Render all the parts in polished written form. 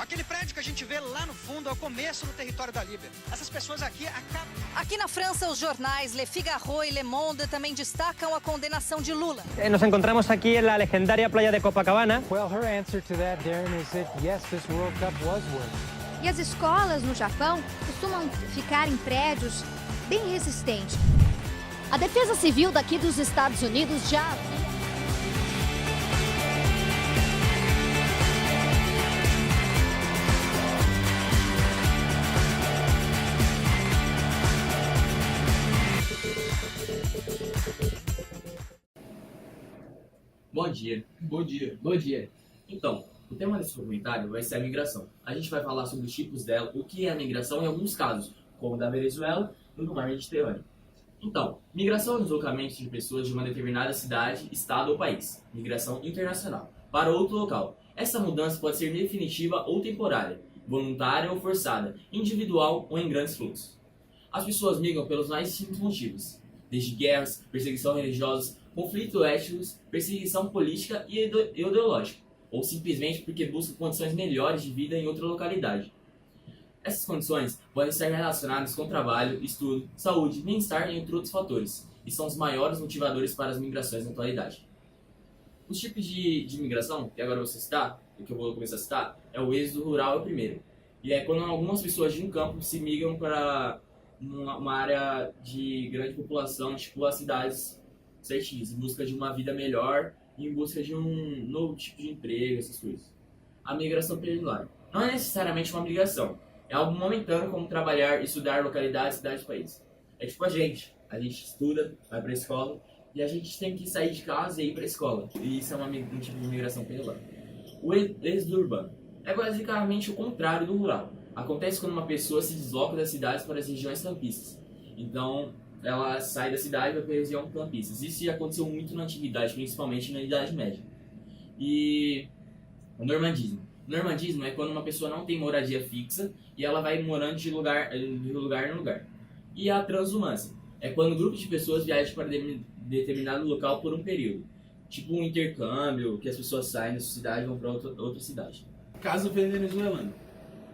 Aquele prédio que a gente vê lá no fundo é o começo do território da Líbia. Essas pessoas aqui acabam... Aqui na França, os jornais Le Figaro e Le Monde também destacam a condenação de Lula. Nos encontramos aqui en la legendaria playa de Copacabana. Well, her answer to that, Darren, is that yes, this World Cup was worth. E as escolas no Japão costumam ficar em prédios bem resistentes. A Defesa Civil daqui dos Estados Unidos já... Bom dia. Bom dia. Bom dia. Então, o tema desse documentário vai ser a migração. A gente vai falar sobre os tipos dela, o que é a migração em alguns casos, como da Venezuela e do mar Mediterrâneo. Então, migração é o deslocamento de pessoas de uma determinada cidade, estado ou país. Migração internacional, para outro local. Essa mudança pode ser definitiva ou temporária, voluntária ou forçada, individual ou em grandes fluxos. As pessoas migram pelos mais distintos motivos, desde guerras, perseguição religiosa, conflitos étnicos, perseguição política e ideológica, ou simplesmente porque buscam condições melhores de vida em outra localidade. Essas condições podem estar relacionadas com trabalho, estudo, saúde, bem-estar, entre outros fatores, e são os maiores motivadores para as migrações na atualidade. Os tipos de migração, que agora eu vou citar, o que eu vou começar a citar, é o êxodo rural, é o primeiro. E é quando algumas pessoas de um campo se migram para uma área de grande população, tipo as cidades certinhas, em busca de uma vida melhor e em busca de um novo tipo de emprego, essas coisas. A migração peninsular não é necessariamente uma migração, é algo momentâneo como trabalhar, estudar localidades, cidades, país. É tipo a gente estuda, vai para a escola e a gente tem que sair de casa e ir para a escola. E isso é um tipo de migração peninsular. O êxodo urbano é basicamente o contrário do rural. Acontece quando uma pessoa se desloca das cidades para as regiões campistas. Então, ela sai da cidade e vai para a região campistas. Isso já aconteceu muito na antiguidade, principalmente na Idade Média. E o normandismo. O normandismo é quando uma pessoa não tem moradia fixa e ela vai morando de lugar em lugar. E a transhumância é quando um grupo de pessoas viajam para determinado local por um período. Tipo um intercâmbio, que as pessoas saem da sua cidade e vão para outra cidade. Caso venezuelano.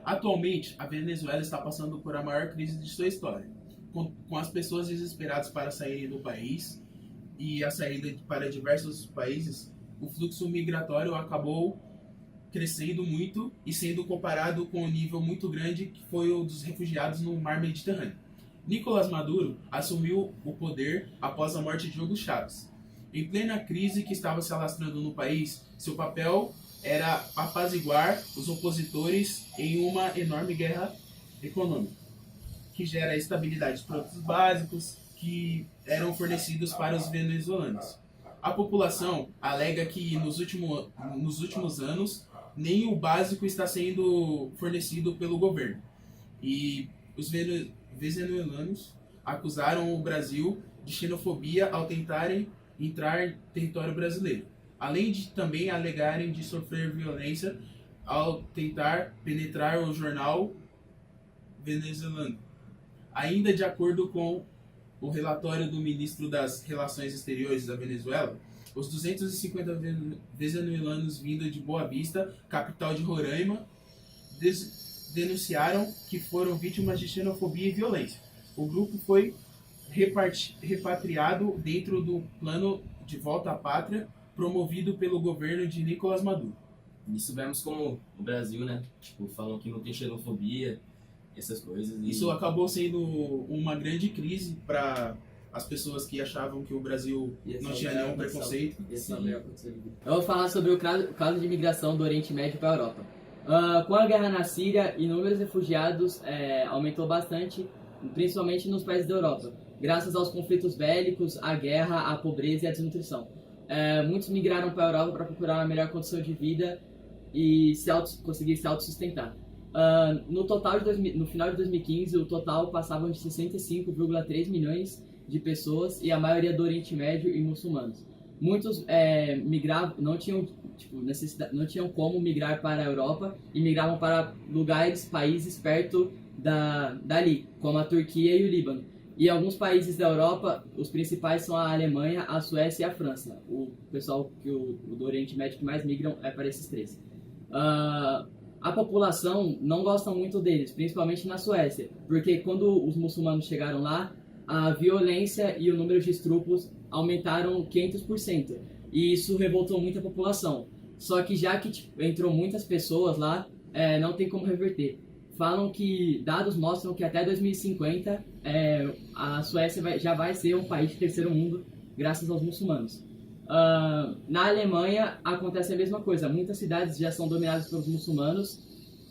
Atualmente, a Venezuela está passando por a maior crise de sua história, com as pessoas desesperadas para saírem do país e a saída para diversos países. O fluxo migratório acabou crescendo muito e sendo comparado com um nível muito grande que foi o dos refugiados no mar Mediterrâneo. Nicolás Maduro assumiu o poder após a morte de Hugo Chávez. Em plena crise que estava se alastrando no país, seu papel era apaziguar os opositores em uma enorme guerra econômica, que gera estabilidade de produtos básicos que eram fornecidos para os venezuelanos. A população alega que nos últimos anos nem o básico está sendo fornecido pelo governo. E os venezuelanos acusaram o Brasil de xenofobia ao tentarem entrar em território brasileiro, além de também alegarem de sofrer violência ao tentar penetrar o jornal venezuelano. Ainda de acordo com o relatório do ministro das Relações Exteriores da Venezuela, os 250 venezuelanos vindos de Boa Vista, capital de Roraima, denunciaram que foram vítimas de xenofobia e violência. O grupo foi repatriado dentro do plano de volta à pátria promovido pelo governo de Nicolás Maduro. Isso vemos como o Brasil, né? Tipo, falam que não tem xenofobia, essas coisas. E... Isso acabou sendo uma grande crise para as pessoas que achavam que o Brasil não tinha nenhum preconceito. Eu vou falar sobre o caso de migração do Oriente Médio para a Europa. Com a guerra na Síria, inúmeros refugiados aumentou bastante, principalmente nos países da Europa, graças aos conflitos bélicos, à guerra, à pobreza e à desnutrição. Muitos migraram para a Europa para procurar uma melhor condição de vida e conseguir se autossustentar. No final de 2015, o total passava de 65,3 milhões de pessoas e a maioria do Oriente Médio e muçulmanos. Muitos migravam, não tinham não tinham como migrar para a Europa e migravam para países perto dali, como a Turquia e o Líbano. E alguns países da Europa, os principais são a Alemanha, a Suécia e a França. O pessoal do Oriente Médio que mais migram é para esses três. a população não gosta muito deles, principalmente na Suécia, porque quando os muçulmanos chegaram lá, a violência e o número de estupros aumentaram 500%, e isso revoltou muito a população. Só que já que entrou muitas pessoas lá, não tem como reverter. Falam que dados mostram que até 2050 a Suécia já vai ser um país de terceiro mundo graças aos muçulmanos. Na Alemanha acontece a mesma coisa. Muitas cidades já são dominadas pelos muçulmanos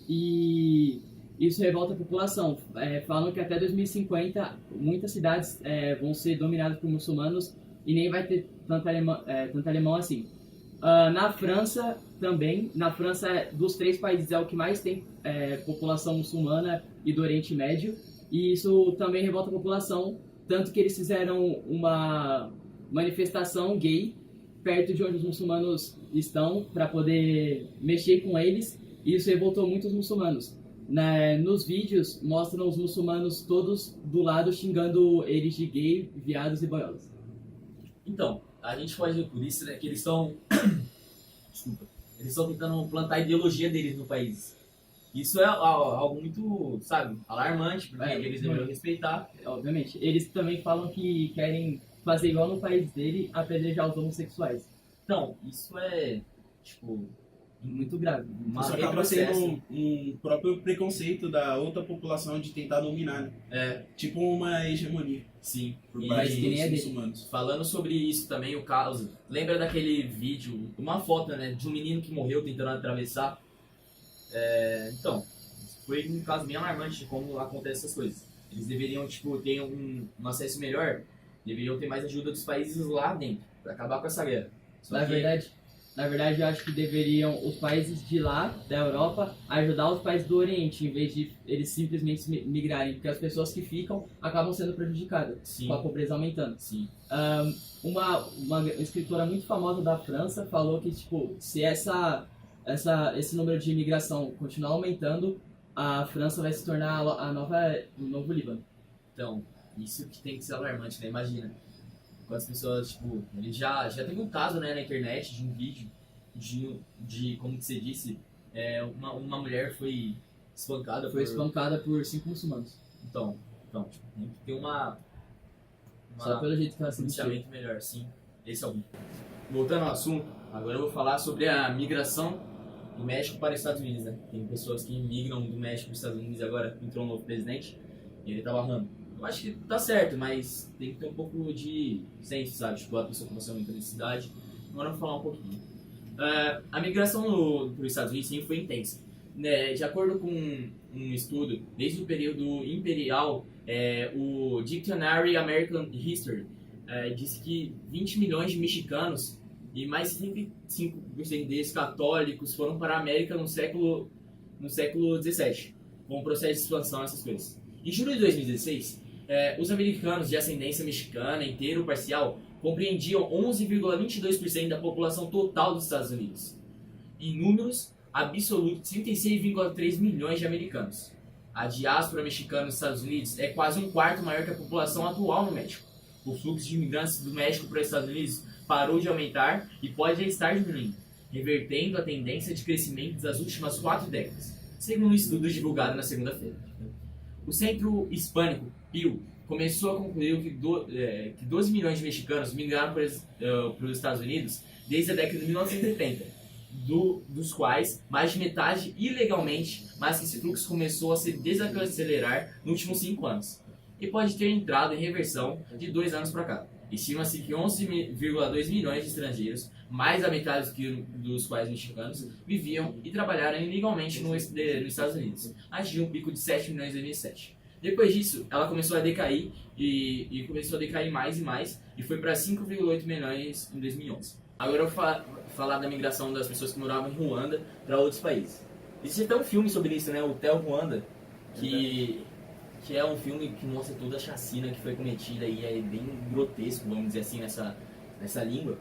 e isso revolta a população. Falam que até 2050 muitas cidades vão ser dominadas por muçulmanos e nem vai ter tanto alemão assim. Na França também. Na França, dos 3 países, é o que mais tem população muçulmana e do Oriente Médio. E isso também revolta a população, tanto que eles fizeram uma manifestação gay perto de onde os muçulmanos estão para poder mexer com eles. E isso revoltou muito os muçulmanos. Nos vídeos mostram os muçulmanos todos do lado xingando eles de gay, viados e boiolas. Então, a gente pode ver por isso, né, que eles estão desculpa, eles estão tentando plantar a ideologia deles no país. Isso é algo muito, sabe, alarmante, porque eles deveriam respeitar. Obviamente. Eles também falam que querem fazer igual no país dele, apedrejar os homossexuais. Então, isso é, tipo, muito grave. Isso acaba sendo um próprio preconceito da outra população de tentar dominar, né? Tipo uma hegemonia. Sim. Por parte dos muçulmanos. Falando sobre isso também, o caso, lembra daquele vídeo, uma foto, né, de um menino que morreu tentando atravessar? Então, foi um caso bem alarmante de como acontecem essas coisas. Eles deveriam, tipo, ter um acesso melhor, deveriam ter mais ajuda dos países lá dentro, para acabar com essa guerra. Na verdade, eu acho que deveriam os países de lá, da Europa, ajudar os países do Oriente, em vez de eles simplesmente migrarem, porque as pessoas que ficam acabam sendo prejudicadas, Sim. com a pobreza aumentando. Sim. Uma escritora muito famosa da França falou que, tipo, se esse número de imigração continuar aumentando, a França vai se tornar o novo Líbano. Então, isso que tem que ser alarmante, né? Imagina. Quantas pessoas, tipo, ele já teve um caso, né, na internet de um vídeo de como que você disse, uma mulher foi espancada. Foi espancada por 5 muçulmanos. Então, tipo, tem que ter só pelo jeito que ela se policiamento melhor, sim. Esse é o. Voltando ao assunto, agora eu vou falar sobre a migração do México para os Estados Unidos, né? Tem pessoas que migram do México para os Estados Unidos e agora entrou um novo presidente e ele tá barrando. Eu acho que tá certo, mas tem que ter um pouco de senso, sabe? Tipo, a pessoa começou muita necessidade. Agora eu vou falar um pouquinho. A migração para os Estados Unidos sim foi intensa. De acordo com um estudo, desde o período imperial, o Dictionary American History disse que 20 milhões de mexicanos e mais de 75% deles católicos foram para a América no século XVII, com o processo de expansão, essas coisas. Em julho de 2016, os americanos de ascendência mexicana, inteiro ou parcial, compreendiam 11,22% da população total dos Estados Unidos. Em números absolutos, 36,3 milhões de americanos. A diáspora mexicana nos Estados Unidos é quase um quarto maior que a população atual no México. O fluxo de imigrantes do México para os Estados Unidos parou de aumentar e pode já estar diminuindo, revertendo a tendência de crescimento das últimas 4 décadas, segundo um estudo divulgado na segunda-feira. O Centro Hispânico, Pew, começou a concluir que 12 milhões de mexicanos migraram para os Estados Unidos desde a década de 1970, dos quais mais de metade ilegalmente, mas que esse fluxo começou a se desacelerar nos últimos 5 anos, e pode ter entrado em reversão de 2 anos para cá. Estima-se que 11,2 milhões de estrangeiros, mais da metade dos quais mexicanos, viviam e trabalharam ilegalmente nos Estados Unidos, atingindo um pico de 7 milhões em 2007. Depois disso, ela começou a decair e começou a decair mais e mais, e foi para 5,8 milhões em 2011. Agora eu vou falar da migração das pessoas que moravam em Ruanda para outros países. Existe até um filme sobre isso, né? O Hotel Ruanda, que é um filme que mostra toda a chacina que foi cometida e é bem grotesco, vamos dizer assim, nessa língua.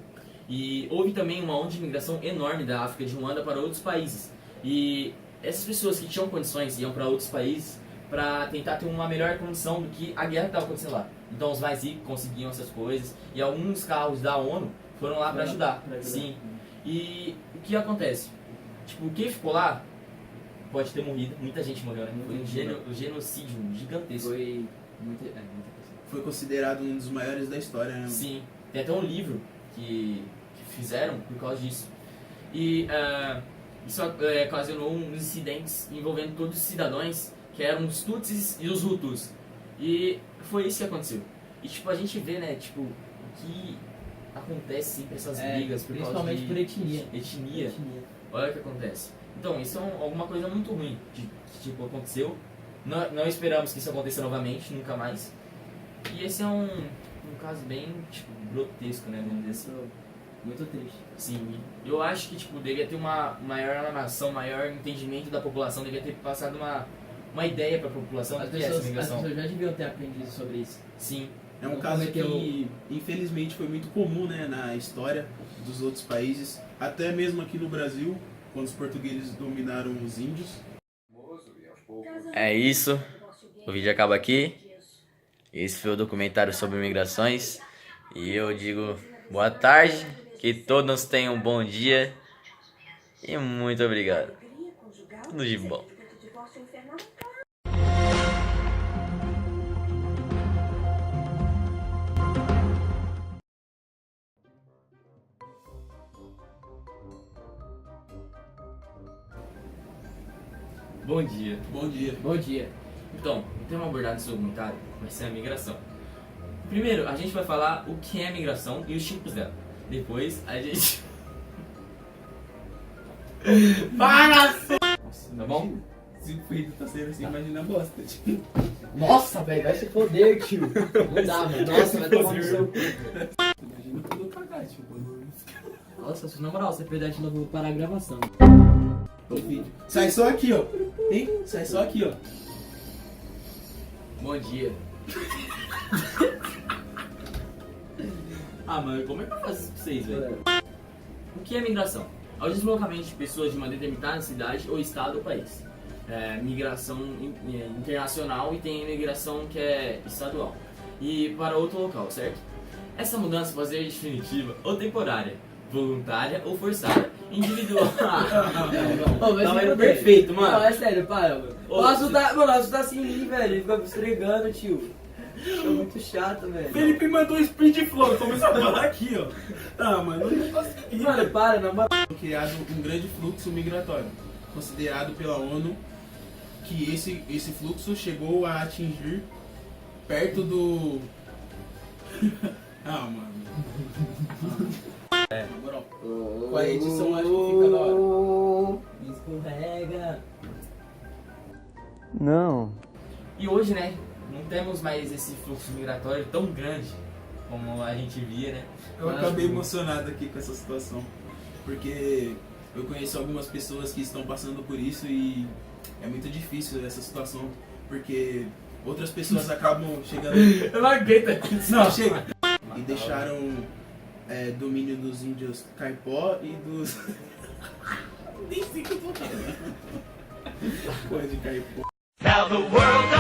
E houve também uma onda de imigração enorme da África de Ruanda para outros países. E essas pessoas que tinham condições iam para outros países para tentar ter uma melhor condição do que a guerra que estava acontecendo lá. Então os mais ricos conseguiam essas coisas e alguns carros da ONU foram lá para ajudar. Sim. E o que acontece? Tipo, quem ficou lá pode ter morrido, muita gente morreu, né? Foi um genocídio gigantesco. Foi muita pessoa. Foi considerado um dos maiores da história, né? Sim, tem até um livro que fizeram por causa disso. E isso ocasionou uns incidentes envolvendo todos os cidadãos, que eram os Tutsis e os Hutus. E foi isso que aconteceu. E tipo, a gente vê, né, tipo, o que acontece sempre essas brigas por causa principalmente por etnia. Olha o que acontece. Então, isso é alguma coisa muito ruim que tipo, aconteceu. Não esperamos que isso aconteça novamente, nunca mais. E esse é um caso bem, tipo, grotesco, né, vamos dizer assim. Muito triste. Sim, eu acho que, tipo, devia ter uma maior nação, maior entendimento da população, devia ter passado uma ideia pra população do que é essa As migração. pessoas já deviam ter aprendido sobre isso. Sim. É um caso que, infelizmente, foi muito comum, né, na história dos outros países, até mesmo aqui no Brasil, quando os portugueses dominaram os índios. É isso, o vídeo acaba aqui. Esse foi o documentário sobre migrações. E eu digo boa tarde, que todos tenham um bom dia e muito obrigado. Tudo de bom. Bom dia. Bom dia. Bom dia. Então, o tema abordado nesse documentário vai ser a migração. Primeiro, a gente vai falar o que é a migração e os tipos dela. Depois, a gente... Para! Tá bom? Se o feito tá sendo assim, imagina a bosta. Tipo. Nossa, velho, vai se foder, tio. Não dá, mano. Nossa, vai tomar no seu cu. Imagina tudo cagar, tipo. Nossa, na moral, você perdeu de novo para a gravação. O vídeo. Sai só aqui, ó. Hein? Sai só aqui, ó. Bom dia. Mano, como é que eu faço isso pra vocês, velho? O que é migração? É o deslocamento de pessoas de uma determinada cidade ou estado ou país. Migração internacional e tem migração que é estadual. E para outro local, certo? Essa mudança pode ser definitiva ou temporária, voluntária ou forçada, individual. Não, é perfeito, mano. Não, é sério, para, mano. O Aço tá assim em mim, velho. Ele fica me estregando, tio. É muito chato, velho. Felipe mandou um speed flow, começou a falar aqui, ó. Mano, não consegui. Mano, para, na moral. Criado um grande fluxo migratório, considerado pela ONU que esse fluxo chegou a atingir perto do... mano. Na moral, com a edição acho que fica da hora. Escorrega. Não. E hoje, né, não temos mais esse fluxo migratório tão grande como a gente via, né? Eu acabei emocionado aqui com essa situação, porque eu conheço algumas pessoas que estão passando por isso e é muito difícil essa situação, porque outras pessoas acabam chegando... Eu não aguento isso. Não, chega! E deixaram domínio dos índios caipó e dos... Nem sei o que eu tô falando. Coisa de caipó. Now the world